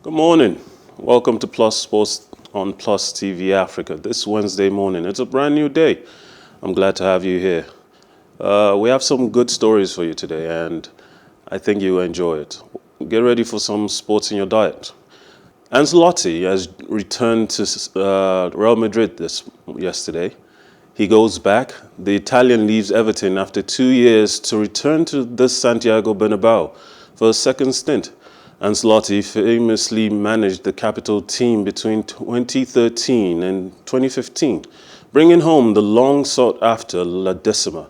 Good morning. Welcome to Plus Sports on Plus TV Africa this Wednesday morning. It's a brand new day. I'm glad to have you here. We have some good stories for you today, and I think you'll enjoy it. Get ready for some sports in your diet. Ancelotti has returned to Real Madrid yesterday. He goes back. The Italian leaves Everton after 2 years to return to the Santiago Bernabeu for a second stint. Ancelotti famously managed the capital team between 2013 and 2015, bringing home the long sought-after La Decima.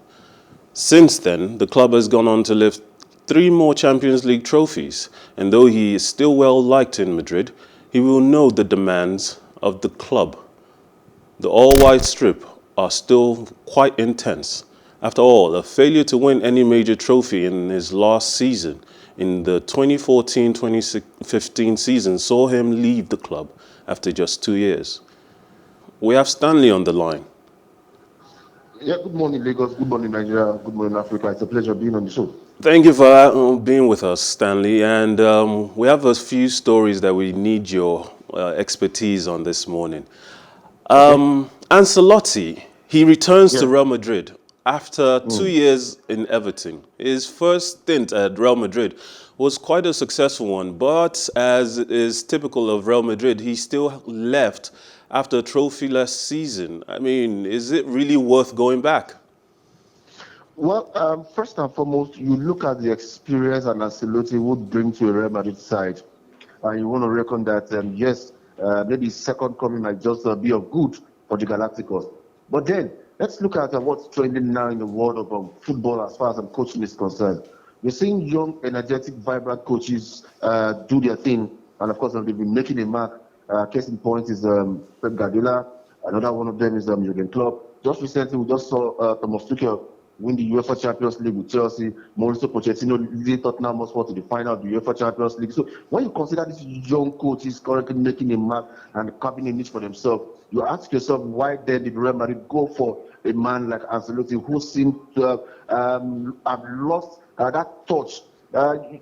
Since then, the club has gone on to lift 3 more Champions League trophies, and though he is still well liked in Madrid, he will know the demands of the club. The all-white strip are still quite intense. After all, a failure to win any major trophy in his last season in the 2014-2015 season saw him leave the club after just 2 years. We have Stanley on the line. Yeah, good morning, Lagos. Good morning, Nigeria. Good morning, Africa. It's a pleasure being on the show. Thank you for being with us, Stanley. And we have a few stories that we need your expertise on this morning. Ancelotti, he returns to Yeah. Real Madrid after 2 years in Everton. His first stint at Real Madrid was quite a successful one, but as is typical of Real Madrid, he still left after a trophy-less season. I mean, is it really worth going back? Well, first and foremost, you look at the experience and Ancelotti would bring to a Real Madrid side, and you want to reckon that, yes, maybe second coming might just be of good for the Galacticos. But then, let's look at what's trending now in the world of football as far as coaching is concerned. We're seeing young, energetic, vibrant coaches do their thing, and of course, they've been making a mark. Case in point is Pep Guardiola. Another one of them is Jurgen Klopp. Just recently, we just saw Thomas Tuchel win the UEFA Champions League with Chelsea. Mauricio Pochettino leading Tottenham Hotspur to the final of the UEFA Champions League. So when you consider these young coaches currently making a mark and carving a niche for themselves, you ask yourself, why then did Real Madrid go for a man like Ancelotti, who seemed to have lost that touch?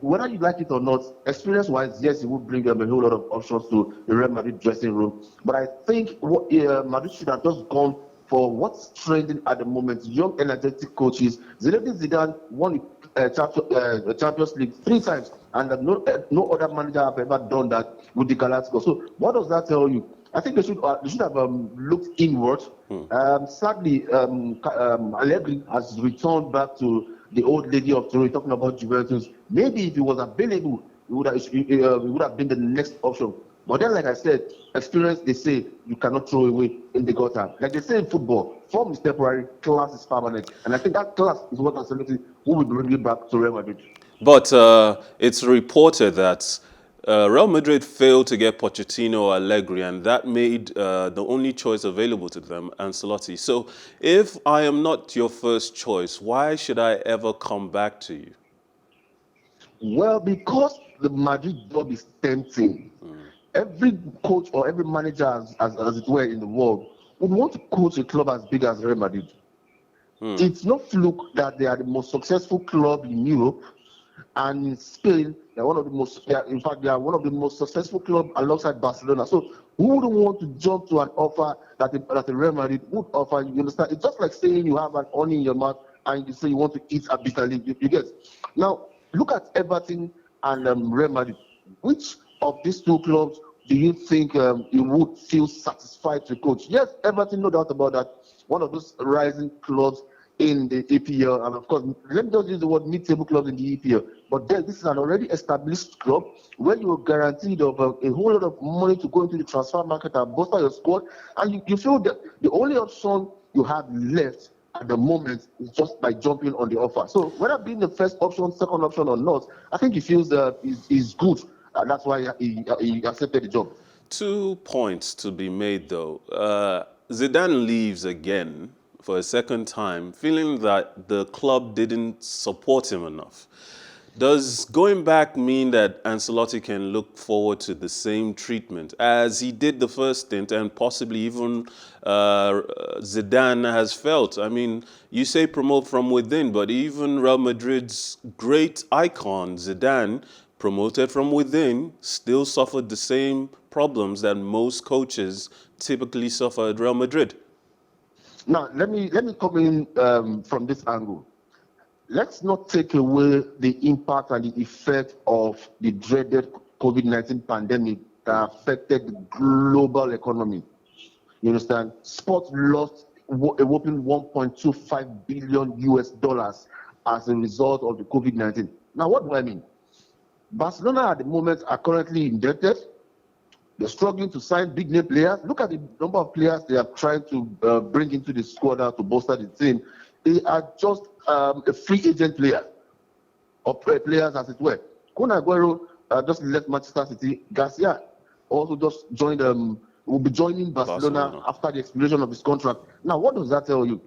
Whether you like it or not, experience-wise, yes, it would bring them a whole lot of options to the Real Madrid dressing room. But I think what Madrid should have just gone for what's trending at the moment. Young, energetic coaches. Zinedine Zidane won the Champions League 3 times, and no other manager have ever done that with the Galacticos. So what does that tell you? I think they should have looked inward. Sadly, Allegri has returned back to the old lady of Turin, talking about Juventus. Maybe if he was available, he would have been the next option. But then, like I said, experience, they say, you cannot throw away in the gutter. Like they say in football, form is temporary, class is permanent. And I think that class is what Ancelotti will be bringing back to Real Madrid. But it's reported that Real Madrid failed to get Pochettino or Allegri, and that made the only choice available to them, Ancelotti. So if I am not your first choice, why should I ever come back to you? Well, because the Madrid job is tempting. Every coach or every manager, as it were, in the world would want to coach a club as big as Real Madrid. It's no fluke that they are the most successful club in Europe, and in Spain, they're one of the most. In fact, they are one of the most successful clubs alongside Barcelona. So, who wouldn't want to jump to an offer that a Real Madrid would offer? You understand? It's just like saying you have an onion in your mouth and you say you want to eat a bitter leaf. You get? Now, look at Everton and Real Madrid. Which of these 2 clubs do you think you would feel satisfied to coach? Yes, Everton, no doubt about that. One of those rising clubs in the EPL, and of course, let me just use the word mid-table clubs in the EPL. But then this is an already established club where you are guaranteed of a whole lot of money to go into the transfer market and bolster your squad, and you feel that the only option you have left at the moment is just by jumping on the offer. So whether being the first option, second option or not, I think he feels is good. And that's why he accepted the job. 2 points to be made, though. Zidane leaves again for a second time, feeling that the club didn't support him enough. Does going back mean that Ancelotti can look forward to the same treatment as he did the first stint, and possibly even Zidane has felt? I mean, you say promote from within, but even Real Madrid's great icon, Zidane, promoted from within, still suffered the same problems that most coaches typically suffer at Real Madrid. Now, let me come in from this angle. Let's not take away the impact and the effect of the dreaded COVID-19 pandemic that affected the global economy. You understand? Sports lost a whopping 1.25 billion US dollars as a result of the COVID-19. Now, what do I mean? Barcelona at the moment are currently indebted. They're struggling to sign big name players. Look at the number of players they are trying to bring into the squad now to bolster the team. They are just a free agent player, or players as it were. Kun Aguero just left Manchester City. Garcia also just joined. Will be joining Barcelona after the expiration of his contract. Now, what does that tell you?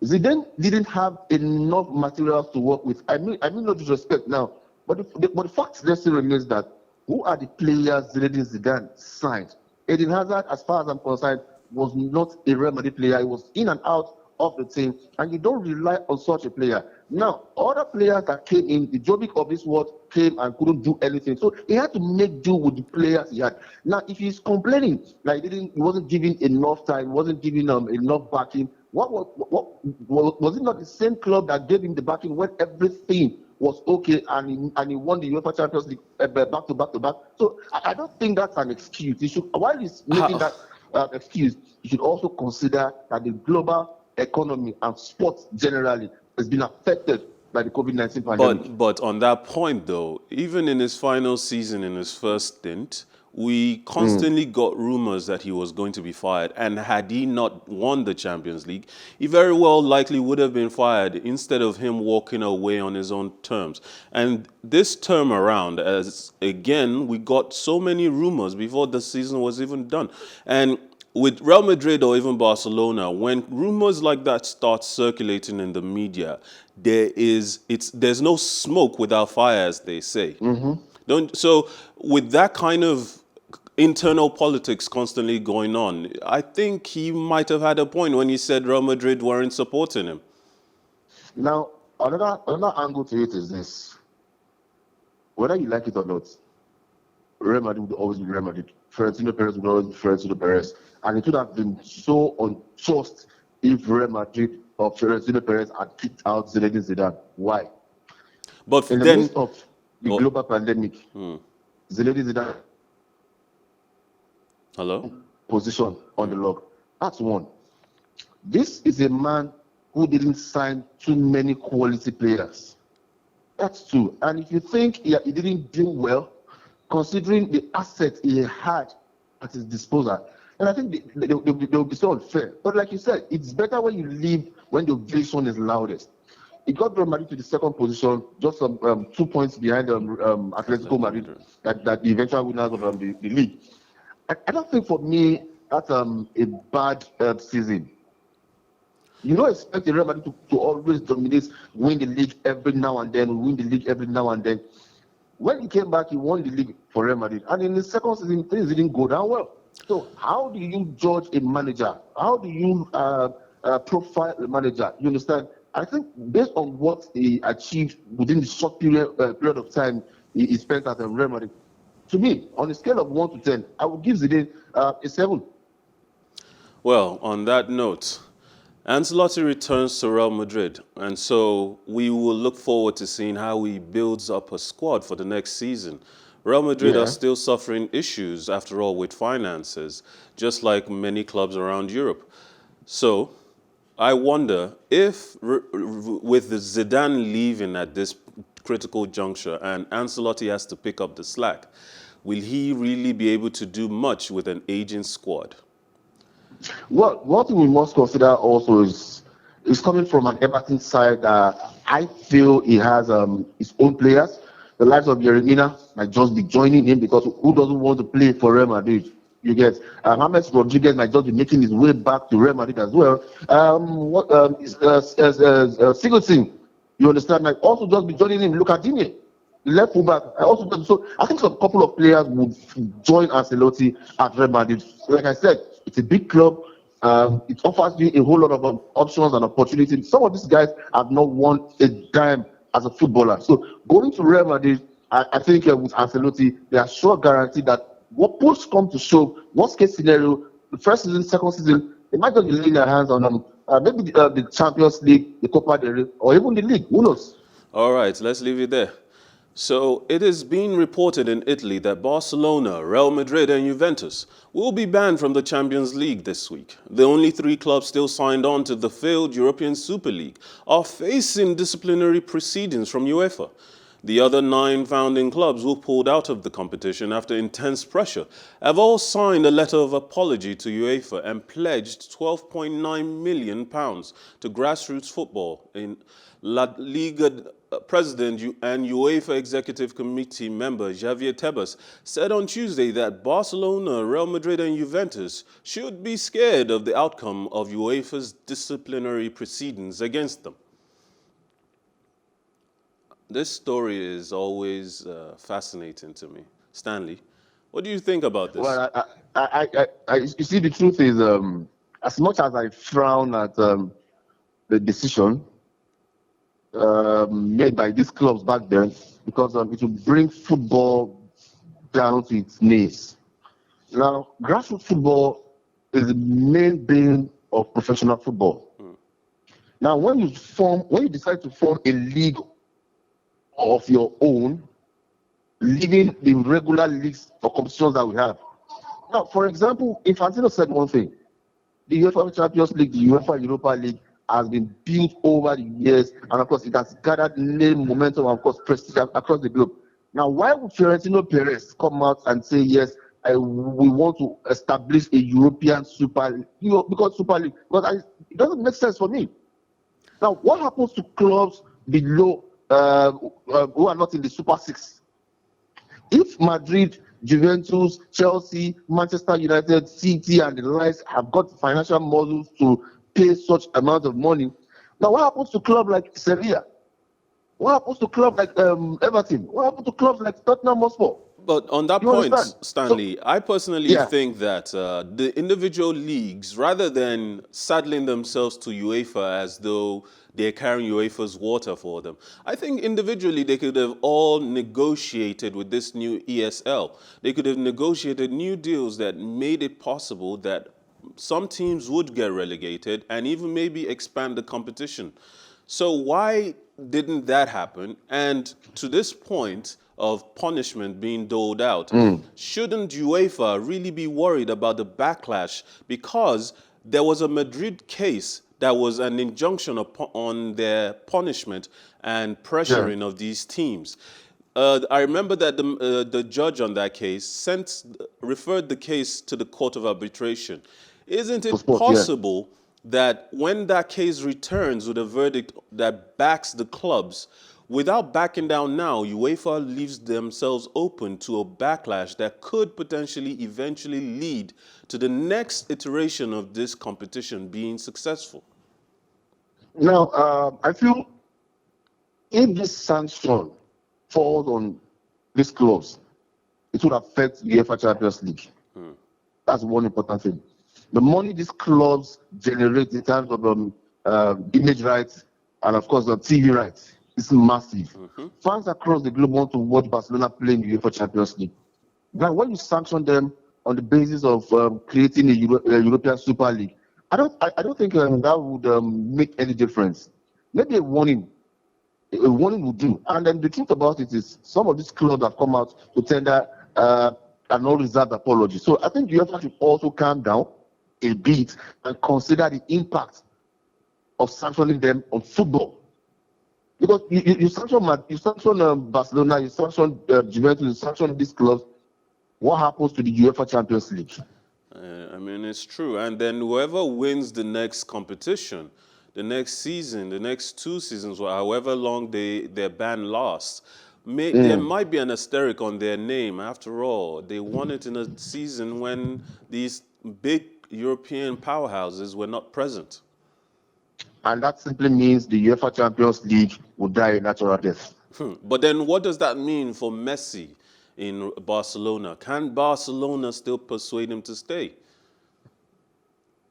Zidane didn't have enough materials to work with. I mean no disrespect now, but the fact still remains that who are the players Zinedine Zidane signed? Eden Hazard, as far as I'm concerned, was not a Real Madrid player. He was in and out of the team, and you don't rely on such a player. Now, other players that came in, the Djokovic of this world came and couldn't do anything. So he had to make do with the players he had. Now, if he's complaining like he wasn't giving enough time, wasn't giving enough backing, what was it not the same club that gave him the backing when everything was okay and he won the UEFA Champions League back to back? So I don't think that's an excuse. He should, while he's making that excuse, you should also consider that the global economy and sports generally has been affected by the COVID-19 pandemic. But on that point, though, even in his final season, in his first stint, we constantly got rumors that he was going to be fired. And had he not won the Champions League, he very well likely would have been fired instead of him walking away on his own terms. And this term around, as again, we got so many rumors before the season was even done. And with Real Madrid or even Barcelona, when rumors like that start circulating in the media, there's no smoke without fire, as they say. So with that kind of internal politics constantly going on, I think he might have had a point when he said Real Madrid weren't supporting him. Now, another angle to it is this: whether you like it or not, Real Madrid will always be Real Madrid. Florentino Perez will always be Florentino Perez. And it would have been so unjust if Real Madrid or Florentino Perez had kicked out Zinedine Zidane. Why? But in the midst of the global pandemic, Zinedine Zidane position on the log. That's one. This is a man who didn't sign too many quality players. That's two. And if you think he didn't do well, considering the assets he had at his disposal, and I think they'll be so unfair. But like you said, it's better when you leave when the ovation is loudest. He got Real Madrid to the second position, just 2 points behind Atletico Madrid, that the eventual winners of the league. I don't think for me that's a bad season. You don't expect the Real Madrid to always dominate, win the league every now and then. When he came back, he won the league for Real Madrid. And in the second season, things didn't go down well. So how do you judge a manager? How do you profile a manager? You understand? I think based on what he achieved within the short period of time he spent at Real Madrid, to me, on a scale of 1 to 10, I would give Zidane a 7. Well, on that note, Ancelotti returns to Real Madrid, and so we will look forward to seeing how he builds up a squad for the next season. Real Madrid are still suffering issues, after all, with finances, just like many clubs around Europe. So I wonder if, with the Zidane leaving at this critical juncture and Ancelotti has to pick up the slack, will he really be able to do much with an aging squad? Well, what we must consider also is coming from an Everton side. I feel he has his own players. The likes of Yeremina might just be joining him because who doesn't want to play for Real Madrid? You get James Rodriguez might just be making his way back to Real Madrid as well. Sigurdsson, you understand, might also just be joining him. Look at Dini, left fullback. So I think some couple of players would join Ancelotti at Real Madrid. Like I said, it's a big club. It offers you a whole lot of options and opportunities. Some of these guys have not won a dime as a footballer. So going to Real Madrid, I think with Ancelotti, they are sure guaranteed that what push come to shove, worst case scenario, the first season, second season, they might just be laying their hands on maybe the Champions League, the Copa del Rey, or even the league. Who knows? All right, let's leave it there. So it is being reported in Italy that Barcelona, Real Madrid and Juventus will be banned from the Champions League this week. The only three clubs still signed on to the failed European Super League are facing disciplinary proceedings from UEFA. The other 9 founding clubs who pulled out of the competition after intense pressure have all signed a letter of apology to UEFA and pledged £12.9 million to grassroots football. In La Liga President and UEFA Executive Committee member Javier Tebas said on Tuesday that Barcelona, Real Madrid and Juventus should be scared of the outcome of UEFA's disciplinary proceedings against them. This story is always fascinating to me. Stanley, what do you think about this? Well, you see, the truth is, as much as I frown at the decision made by these clubs back then, because it will bring football down to its knees. Now, grassroots football is the main bane of professional football. Now, when you decide to form a league of your own, leaving the regular leagues or competitions that we have. Now, for example, Infantino said one thing: the UEFA Champions League, the UEFA Europa League has been built over the years, and of course, it has gathered name, momentum, and of course, prestige across the globe. Now, why would Florentino Perez come out and say, yes, we want to establish a European Super League? Because Super League, because it doesn't make sense for me. Now, what happens to clubs below who are not in the Super Six? If Madrid, Juventus, Chelsea, Manchester United, City, and the likes have got financial models to pay such amount of money, now what happens to clubs like Sevilla? What happens to clubs like Everton? What happens to clubs like Tottenham Hotspur? But on that point, Stanley, I personally think that the individual leagues, rather than saddling themselves to UEFA as though they're carrying UEFA's water for them, I think individually they could have all negotiated with this new ESL. They could have negotiated new deals that made it possible that some teams would get relegated and even maybe expand the competition. So why didn't that happen? And to this point of punishment being doled out, shouldn't UEFA really be worried about the backlash? Because there was a Madrid case that was an injunction on their punishment and pressuring of these teams. I remember that the judge on that case referred the case to the Court of Arbitration. Isn't it possible that when that case returns with a verdict that backs the clubs, without backing down now, UEFA leaves themselves open to a backlash that could potentially eventually lead to the next iteration of this competition being successful? Now, I feel if this sanction falls on these clubs, it would affect the UEFA Champions League. That's one important thing. The money these clubs generate in terms of image rights and, of course, the TV rights is massive. Fans across the globe want to watch Barcelona play in the UEFA Champions League. Now, when you sanction them on the basis of creating a European Super League, I don't think that would make any difference. Maybe a warning would do. And then the truth about it is, some of these clubs have come out to tender an all-reserved apology. So I think UEFA should also calm down a bit and consider the impact of sanctioning them on football. Because you sanction Barcelona, you sanction Juventus, you sanction these clubs. What happens to the UEFA Champions League? I mean, it's true. And then whoever wins the next competition, the next season, the next 2 seasons, or however long their ban lasts, there might be an asterisk on their name. After all, they won it in a season when these big European powerhouses were not present. And that simply means the UEFA Champions League will die a natural death. But then what does that mean for Messi in Barcelona? Can Barcelona still persuade him to stay?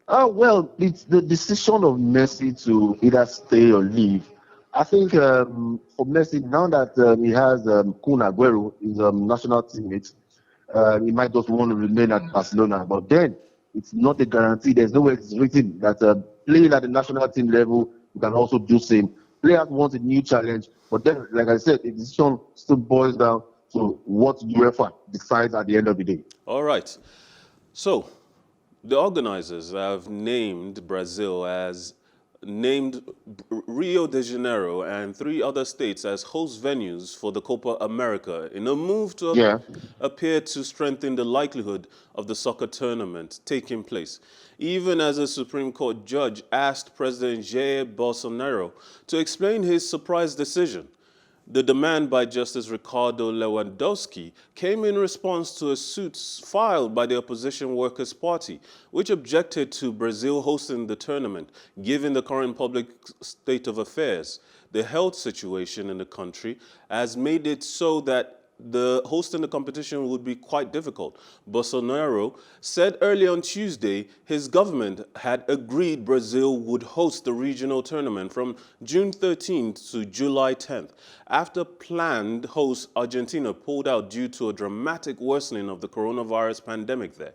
Well, it's the decision of Messi to either stay or leave I think for Messi, now that he has Kun Aguero, his national teammate, he might just want to remain at Barcelona. But then it's not a guarantee. There's nowhere it's written that playing at the national team level, you can also do same. Players want a new challenge, but then, like I said, the decision still boils down to what UEFA decides at the end of the day. All right. So, the organizers have named Brazil as named Rio de Janeiro and 3 other states as host venues for the Copa America in a move to Yeah. appear to strengthen the likelihood of the soccer tournament taking place, even as a Supreme Court judge asked President Jair Bolsonaro to explain his surprise decision. The demand by Justice Ricardo Lewandowski came in response to a suit filed by the opposition Workers' Party, which objected to Brazil hosting the tournament, given the current public state of affairs. The health situation in the country has made it so that the hosting the competition would be quite difficult. Bolsonaro said early on Tuesday his government had agreed Brazil would host the regional tournament from June 13th to July 10th, after planned host Argentina pulled out due to a dramatic worsening of the coronavirus pandemic there.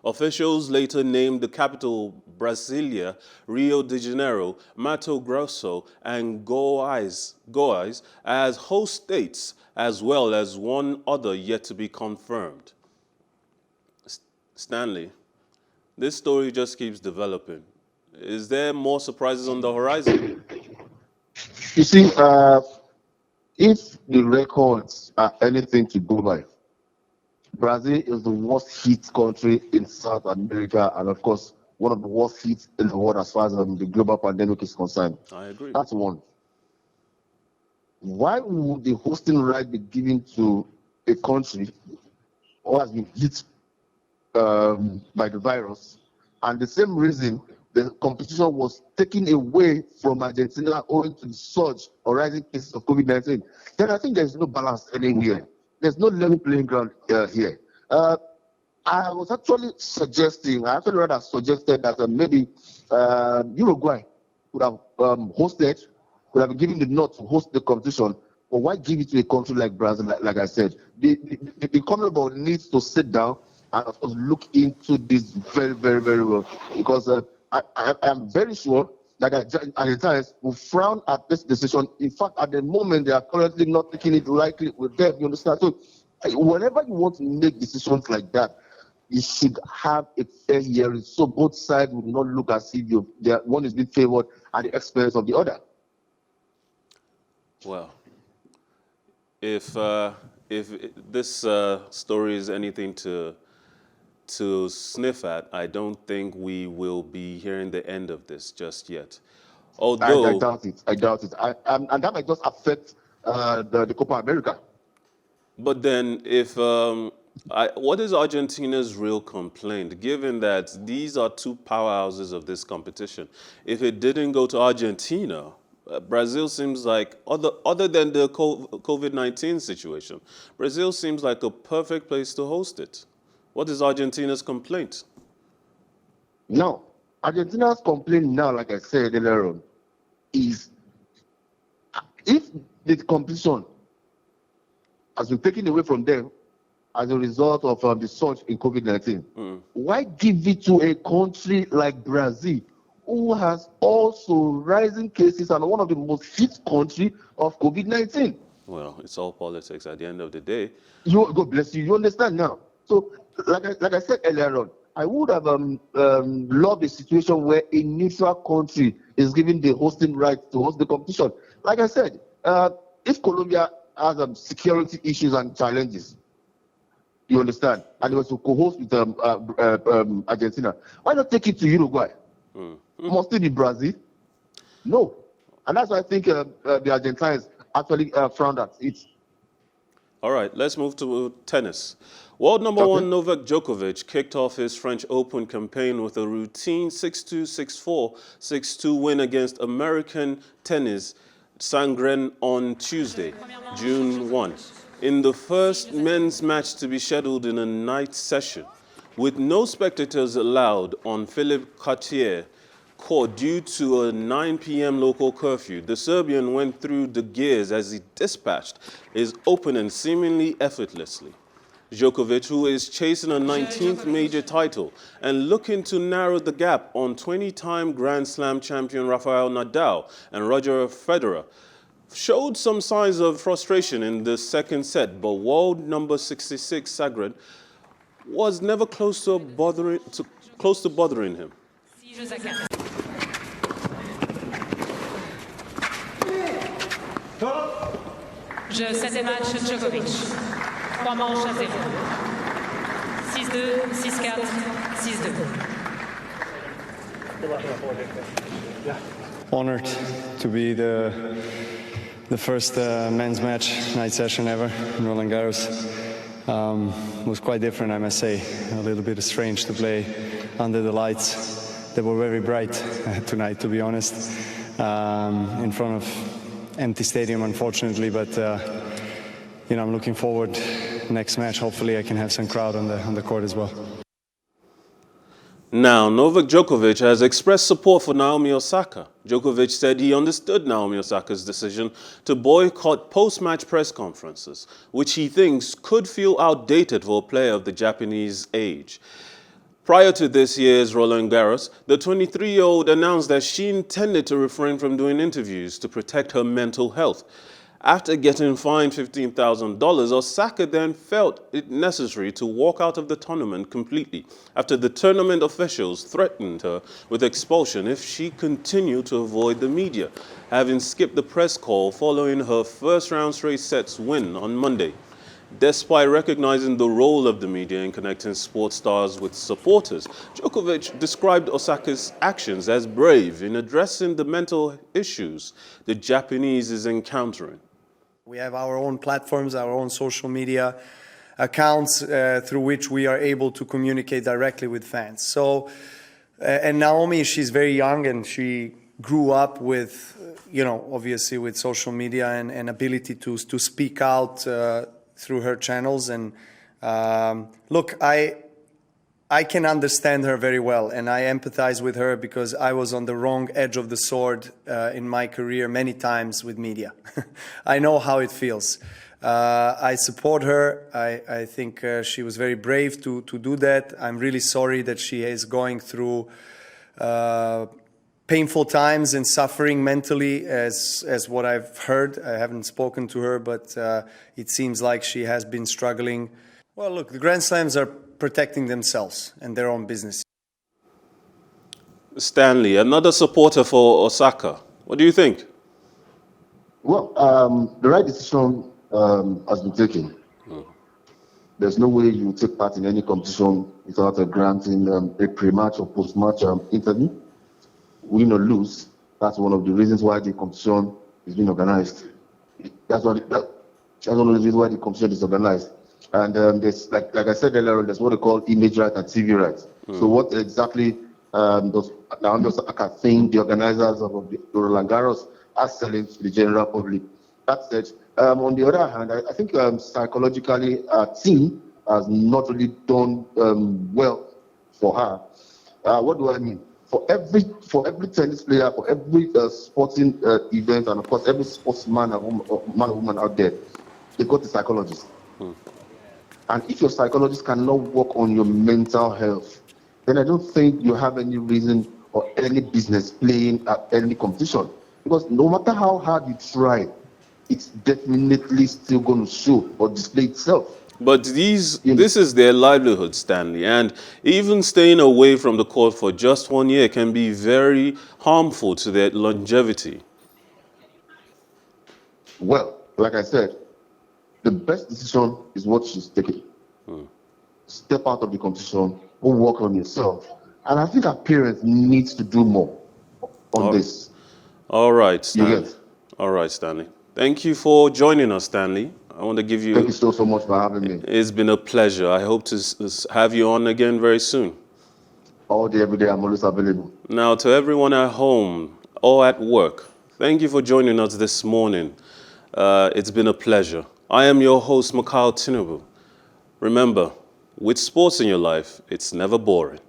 Officials later named the capital Brasilia, Rio de Janeiro, Mato Grosso, and Goiás as host states, as well as one other yet to be confirmed. Stanley, this story just keeps developing. Is there more surprises on the horizon? You see, if the records are anything to go by, Brazil is the worst hit country in South America, and of course, one of the worst hits in the world as far as the global pandemic is concerned. I agree. That's one. Why would the hosting right be given to a country who has been hit by the virus? And the same reason the competition was taken away from Argentina owing to the surge or rising cases of COVID-19, then I think there's no balance anywhere. There's no level playing ground here. I was actually suggesting, I actually rather suggested that maybe Uruguay could have hosted, could have been given the nod to host the competition. But why give it to a country like Brazil? Like I said, the CONMEBOL needs to sit down and of course look into this very, very, very well, because I am very sure that Argentines will frown at this decision. In fact, at the moment, they are currently not taking it lightly with them. You understand? So, whenever you want to make decisions like that, you should have a fair hearing, so both sides will not look as if one is being favored at the expense of the other. Well, if this story is anything to sniff at, I don't think we will be hearing the end of this just yet. Although I doubt it. I doubt it. And that might just affect the Copa America. But then, if what is Argentina's real complaint, given that these are 2 powerhouses of this competition? If it didn't go to Argentina, Brazil seems like, other than the COVID-19 situation, Brazil seems like a perfect place to host it. What is Argentina's complaint? Now, Argentina's complaint now, like I said earlier on, is if the competition has been taken away from them as a result of the surge in COVID-19, why give it to a country like Brazil, who has also rising cases and one of the most hit countries of COVID-19? Well, it's all politics at the end of the day. God bless you. You understand now? So, like I said earlier on, I would have loved a situation where a neutral country is given the hosting right to host the competition. Like I said, if Colombia has security issues and challenges, you understand, and it was to co-host with Argentina, why not take it to Uruguay? Must it be Brazil? No. And that's why I think the Argentines actually frowned at it. All right, let's move to tennis. World number 1 Novak Djokovic kicked off his French Open campaign with a routine 6-2, 6-4, 6-2 win against American tennis Sangren on Tuesday, June 1, in the first men's match to be scheduled in a night session. With no spectators allowed on Philippe Cartier court due to a 9 p.m. local curfew. The Serbian went through the gears as he dispatched his opponent seemingly effortlessly. Djokovic, who is chasing a 19th major title and looking to narrow the gap on 20-time Grand Slam champion Rafael Nadal and Roger Federer, showed some signs of frustration in the second set, but world number 66 Zagreb was never close to bothering him. Je 7e match Djokovic. 3 manches à 0. 6-2, 6-4, 6-2. Honored to be the first men's match night session ever in Roland Garros. It was quite different, I must say. A little bit strange to play under the lights. They were very bright tonight, to be honest, in front of empty stadium, unfortunately. But you know, I'm looking forward next match. Hopefully, I can have some crowd on the court as well. Now, Novak Djokovic has expressed support for Naomi Osaka. Djokovic said he understood Naomi Osaka's decision to boycott post-match press conferences, which he thinks could feel outdated for a player of the Japanese age. Prior to this year's Roland Garros, the 23-year-old announced that she intended to refrain from doing interviews to protect her mental health. After getting fined $15,000, Osaka then felt it necessary to walk out of the tournament completely after the tournament officials threatened her with expulsion if she continued to avoid the media, having skipped the press call following her first-round straight sets win on Monday. Despite recognizing the role of the media in connecting sports stars with supporters, Djokovic described Osaka's actions as brave in addressing the mental issues the Japanese is encountering. We have our own platforms, our own social media accounts through which we are able to communicate directly with fans. So, and Naomi, she's very young and she grew up with, you know, obviously with social media and ability to speak out through her channels. And look, I can understand her very well, and I empathize with her because I was on the wrong edge of the sword in my career many times with media. I know how it feels. I support her. I think she was very brave to do that. I'm really sorry that she is going through painful times and suffering mentally, as what I've heard. I haven't spoken to her, but it seems like she has been struggling. Well, look, the Grand Slams are protecting themselves and their own business. Stanley, another supporter for Osaka. What do you think? Well, the right decision has been taken. There's no way you take part in any competition without granting a pre-match or post-match interview. Win or lose, that's one of the reasons why the competition is being organized. That's one of the reasons why the competition is organized. And there's, like I said earlier, there's what they call image rights and TV rights. So what exactly does Naomi Osaka think the organizers of the Roland Garros are selling to the general public? That said, on the other hand, I think psychologically our team has not really done well for her. What do I mean? For every tennis player, for every sporting event, and of course every sportsman or woman out there, they go to psychologists. And if your psychologist cannot work on your mental health, then I don't think you have any reason or any business playing at any competition. Because no matter how hard you try, it's definitely still going to show or display itself. But this is their livelihood, Stanley, and even staying away from the court for just 1 year can be very harmful to their longevity. Well, like I said, the best decision is what she's taking. Step out of the competition, go work on yourself. And I think our parents need to do more on this. All right, Stanley. All right, Stanley. Thank you for joining us, Stanley. I want to give you... Thank you so much for having me. It's been a pleasure. I hope to have you on again very soon. All day, every day, I'm always available. Now, to everyone at home or at work, thank you for joining us this morning. It's been a pleasure. I am your host, Mukhail Tinubu. Remember, with sports in your life, it's never boring.